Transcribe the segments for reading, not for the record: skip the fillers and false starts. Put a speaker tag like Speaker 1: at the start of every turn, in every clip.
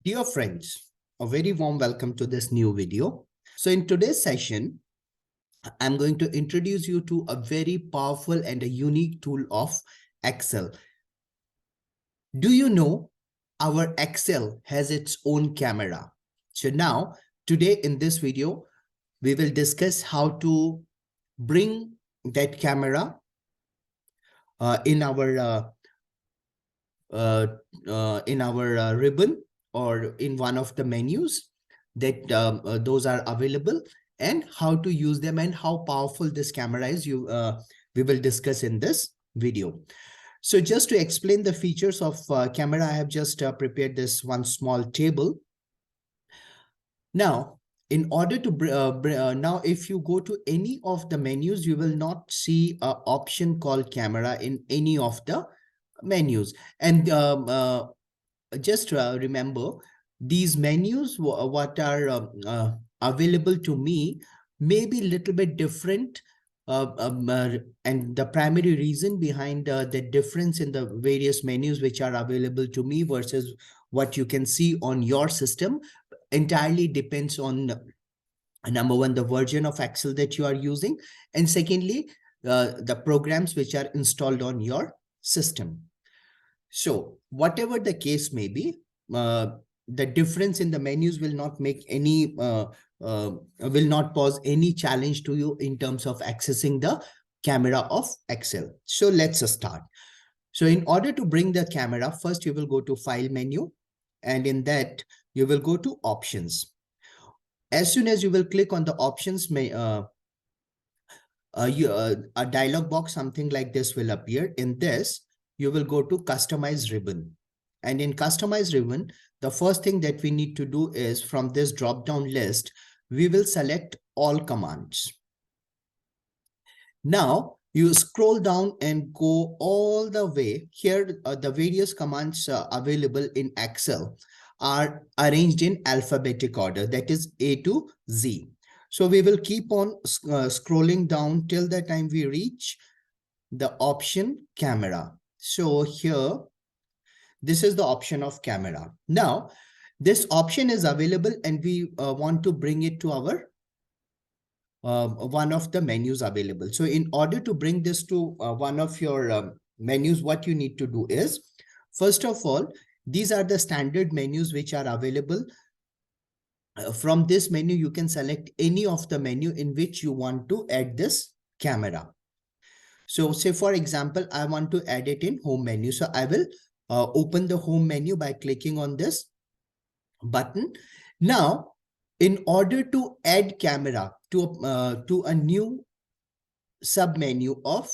Speaker 1: Dear friends, a very warm welcome to this new video. So in today's session, I'm going to introduce you to a very powerful and a unique tool of Excel. Do you know our Excel has its own camera? So now, today in this video, we will discuss how to bring that camera in our ribbon or in one of the menus that those are available, and how to use them and how powerful this camera is. We will discuss in this video. So just to explain the features of camera, I have just prepared this one small table. Now, in order to now, if you go to any of the menus, you will not see an option called camera in any of the menus. And just remember, these menus, what are available to me, may be a little bit different. And the primary reason behind the difference in the various menus which are available to me versus what you can see on your system entirely depends on number one, the version of Excel that you are using, and secondly, the programs which are installed on your system. So whatever the case may be, the difference in the menus will not make any will not pose any challenge to you in terms of accessing the camera of Excel. So let's start. So in order to bring the camera, first you will go to File menu, and in that you will go to Options. As soon as you will click on the Options, a dialog box something like this will appear. In this, you will go to Customize Ribbon. And in Customize Ribbon, the first thing that we need to do is, from this drop-down list, we will select All Commands. Now, you scroll down and go all the way. Here, the various commands available in Excel are arranged in alphabetic order, that is A to Z. So we will keep on scrolling down till the time we reach the option camera. So here, this is the option of camera. Now, this option is available and we want to bring it to our one of the menus available. So in order to bring this to one of your menus, what you need to do is, first of all, these are the standard menus which are available. From this menu, you can select any of the menu in which you want to add this camera. So say, for example, I want to add it in home menu. So I will open the home menu by clicking on this button. Now, in order to add camera to a new sub menu of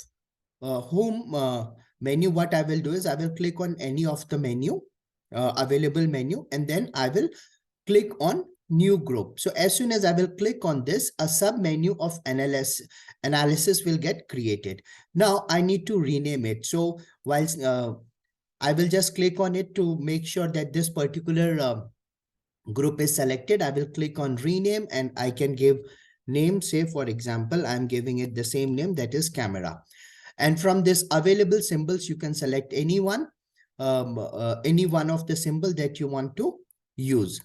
Speaker 1: home menu, what I will do is I will click on any of the menu, available menu, and then I will click on new group. So as soon as I will click on this, a sub menu of analysis will get created. Now I need to rename it. So whilst I will just click on it to make sure that this particular group is selected, I will click on rename and I can give name. Say, for example, I'm giving it the same name, that is camera. And from this available symbols, you can select any one of the symbol that you want to use.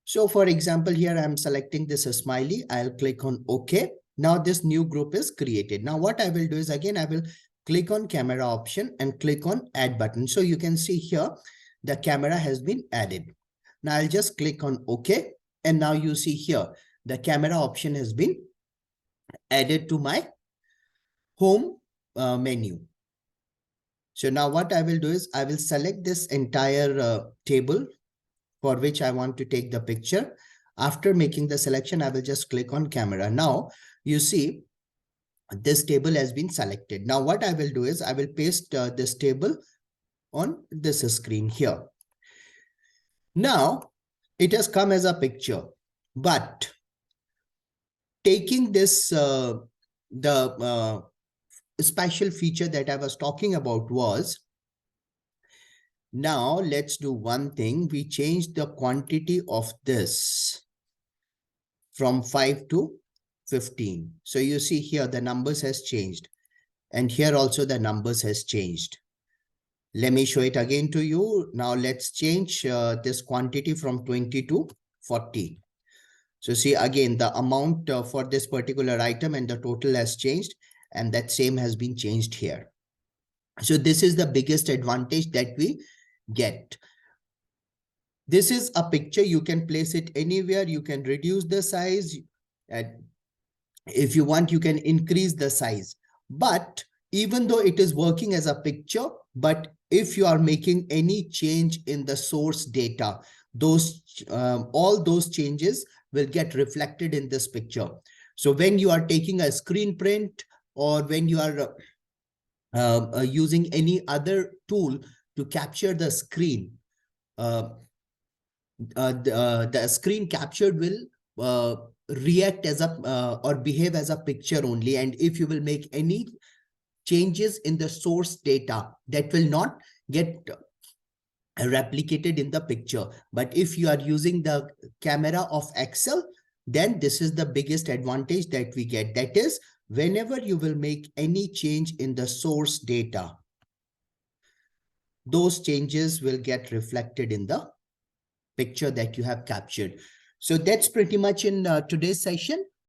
Speaker 1: So for example, here I'm selecting this smiley. I'll click on OK. Now this new group is created. Now what I will do is, again, I will click on camera option and click on add button. So you can see here the camera has been added. Now I'll just click on OK. And now you see here the camera option has been added to my home menu. So now what I will do is I will select this entire table for which I want to take the picture. After making the selection, I will just click on camera. Now you see this table has been selected. Now what I will do is I will paste this table on this screen here. Now it has come as a picture, but taking this the special feature that I was talking about was, now let's do one thing. We change the quantity of this from 5 to 15. So you see here the numbers has changed, and here also the numbers has changed. Let me show it again to you. Now let's change this quantity from 20 to 40. So see again, the amount for this particular item and the total has changed, and that same has been changed here. So this is the biggest advantage that we get. This is a picture. You can place it anywhere. You can reduce the size. And if you want, you can increase the size. But even though it is working as a picture, but if you are making any change in the source data, those all those changes will get reflected in this picture. So when you are taking a screen print, or when you are using any other tool to capture the screen, the screen captured will react as a or behave as a picture only. And if you will make any changes in the source data, that will not get replicated in the picture. But if you are using the camera of Excel, then this is the biggest advantage that we get. That is, whenever you will make any change in the source data, those changes will get reflected in the picture that you have captured. So that's pretty much in today's session.